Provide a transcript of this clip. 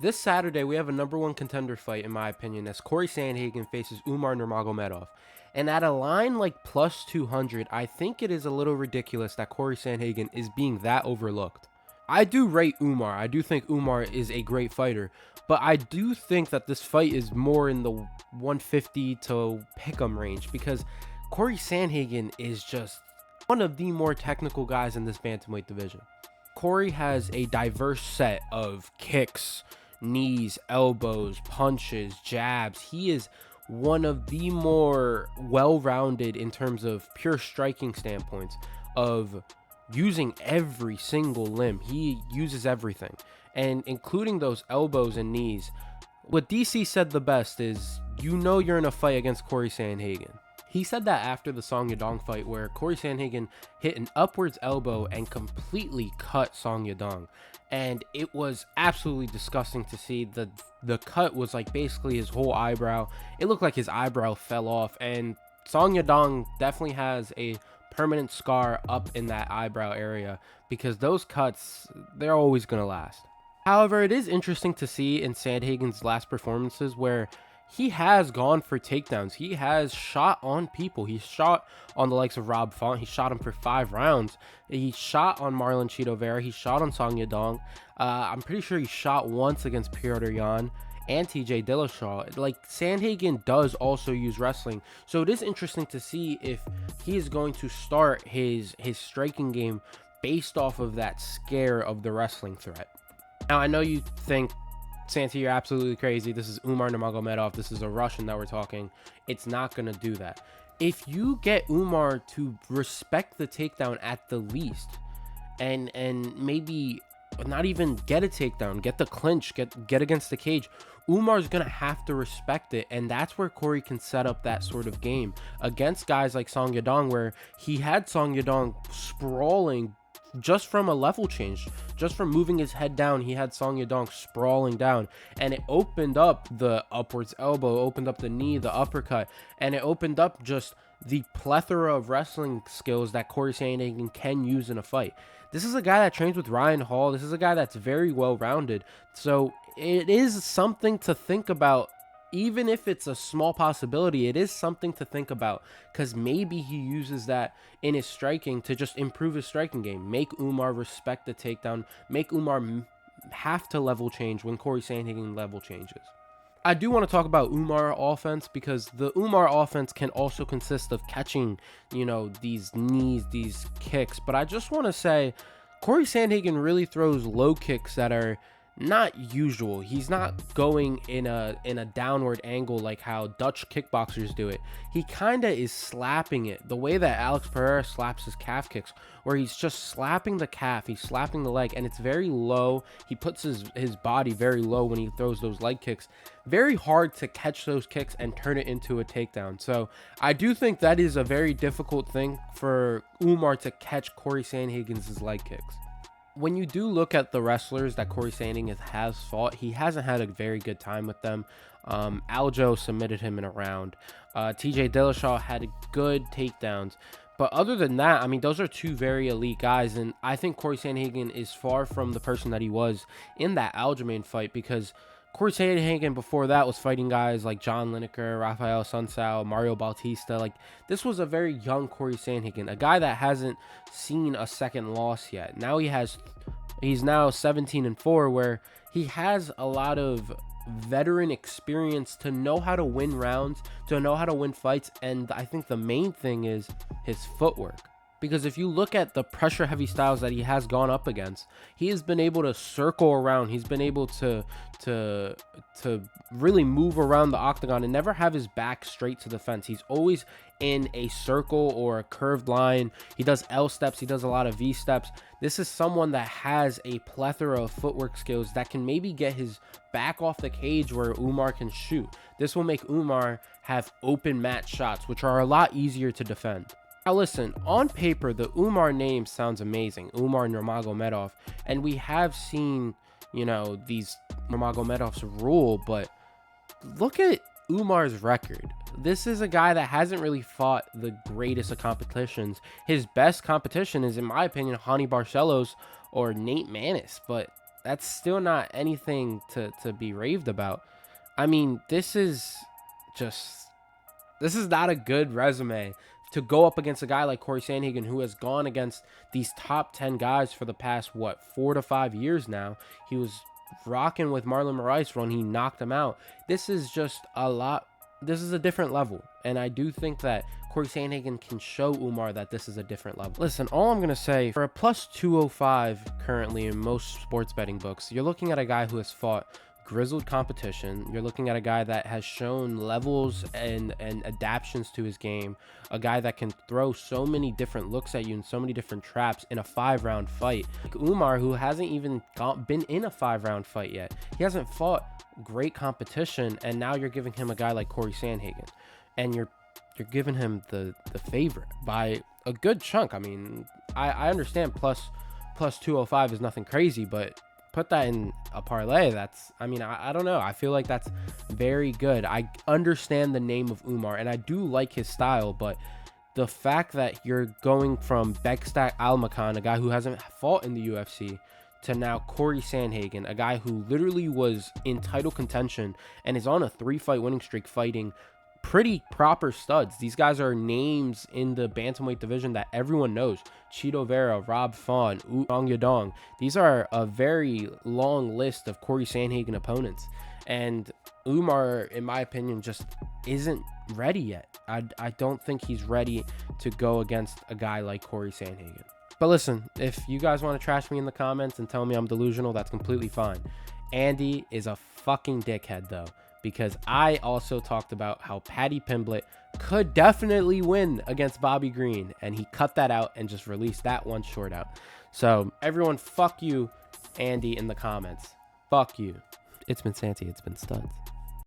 This Saturday, we have a #1 contender fight, in my opinion, as Cory Sandhagen faces Umar Nurmagomedov. And at a line like plus 200, I think it is a little ridiculous that Cory Sandhagen is being that overlooked. I do rate Umar. I do think Umar is a great fighter. But I do think that this fight is more in the 150 to pick'em range because Cory Sandhagen is just one of the more technical guys in this bantamweight division. Cory has a diverse set of kicks, knees, elbows, punches, jabs. He is one of the more well-rounded in terms of pure striking standpoints of using every single limb. He uses everything, and including those elbows and knees. What DC said the best is, you know you're in a fight against Cory Sandhagen. He said that after the Song Yadong fight where Cory Sandhagen hit an upwards elbow and completely cut Song Yadong. And it was absolutely disgusting to see. The cut was like basically his whole eyebrow. It looked like his eyebrow fell off, and Song Yadong definitely has a permanent scar up in that eyebrow area because those cuts, they're always going to last. However, it is interesting to see in Sandhagen's last performances where he has gone for takedowns. He has shot on people. He shot on the likes of Rob Font. He shot him for 5 rounds. He shot on Marlon Chito Vera. He shot on Song Yadong. I'm pretty sure he shot once against Petr Yan and TJ Dillashaw. Like, Sandhagen does also use wrestling. So it is interesting to see if he is going to start his striking game based off of that scare of the wrestling threat. Now, I know you think, Santi, you're absolutely crazy. This is Umar Nurmagomedov. This is a Russian that we're talking. It's not going to do that. If you get Umar to respect the takedown at the least, and maybe not even get a takedown, get the clinch, get against the cage, Umar's going to have to respect it. And that's where Cory can set up that sort of game against guys like Song Yadong, where he had Song Yadong sprawling just from a level change, just from moving his head down. He had Song Yadong sprawling down, and it opened up the upwards elbow, opened up the knee, the uppercut, and it opened up just the plethora of wrestling skills that Cory Sandhagen can use in a fight. This is a guy that trains with Ryan Hall. This is a guy that's very well-rounded. So it is something to think about. Even if it's a small possibility, it is something to think about, because maybe he uses that in his striking to just improve his striking game. Make Umar respect the takedown. Make Umar have to level change when Cory Sandhagen level changes. I do want to talk about Umar offense, because the Umar offense can also consist of catching, these knees, these kicks. But I just want to say, Cory Sandhagen really throws low kicks that are not usual. He's not going in a downward angle like how Dutch kickboxers do it. He kind of is slapping it the way that Alex Pereira slaps his calf kicks, where he's just slapping the calf, he's slapping the leg, and it's very low. He puts his body very low when he throws those leg kicks. Very hard to catch those kicks and turn it into a takedown. So I do think that is a very difficult thing for Umar to catch Cory Sandhagen's leg kicks. When you do look at the wrestlers that Cory Sandhagen has fought, he hasn't had a very good time with them. Aljo submitted him in a round. TJ Dillashaw had good takedowns. But other than that, I mean, those are two very elite guys. And I think Cory Sandhagen is far from the person that he was in that Aljamain fight, because Cory Sandhagen before that was fighting guys like John Lineker, Rafael Sunsao, Mario Bautista. Like, this was a very young Cory Sandhagen, a guy that hasn't seen a second loss yet. Now he's now 17-4, where he has a lot of veteran experience to know how to win rounds, to know how to win fights. And I think the main thing is his footwork. Because if you look at the pressure heavy styles that he has gone up against, he has been able to circle around. He's been able to really move around the octagon and never have his back straight to the fence. He's always in a circle or a curved line. He does L steps. He does a lot of V steps. This is someone that has a plethora of footwork skills that can maybe get his back off the cage where Umar can shoot. This will make Umar have open mat shots, which are a lot easier to defend. Now listen, on paper, the Umar name sounds amazing, Umar Nurmagomedov, and we have seen, these Nurmagomedovs rule, but look at Umar's record. This is a guy that hasn't really fought the greatest of competitions. His best competition is, in my opinion, Hani Barcelos or Nate Maness, but that's still not anything to be raved about. I mean, this is not a good resume to go up against a guy like Cory Sandhagen, who has gone against these top 10 guys for the past, what, 4 to 5 years now. He was rocking with Marlon Moraes when he knocked him out. This is just a lot. This is a different level. And I do think that Cory Sandhagen can show Umar that this is a different level. Listen, all I'm going to say, for a plus 205 currently in most sports betting books, you're looking at a guy who has fought grizzled competition. You're looking at a guy that has shown levels and adaptations to his game, a guy that can throw so many different looks at you and so many different traps in a 5-round fight. Like Umar, who hasn't even been in a 5-round fight yet. He hasn't fought great competition, and now you're giving him a guy like Cory Sandhagen, and you're giving him the favorite by a good chunk. I mean, I understand plus 205 is nothing crazy, but put that in a parlay, that's, I mean, I don't know. I feel like that's very good. I understand the name of Umar, and I do like his style, but the fact that you're going from Bekzat Almakhan, a guy who hasn't fought in the UFC, to now Cory Sandhagen, a guy who literally was in title contention and is on a 3-fight winning streak fighting pretty proper studs. These guys are names in the bantamweight division that everyone knows. Chito Vera, Rob Font, Ong Yadong. These are a very long list of Cory Sandhagen opponents. And Umar, in my opinion, just isn't ready yet. I don't think he's ready to go against a guy like Cory Sandhagen. But listen, if you guys want to trash me in the comments and tell me I'm delusional, that's completely fine. Andy is a fucking dickhead, though, because I also talked about how Paddy Pimblett could definitely win against Bobby Green, and he cut that out and just released that one short out. So everyone, fuck you, Andy, in the comments. Fuck you. It's been Santi. It's been Studs.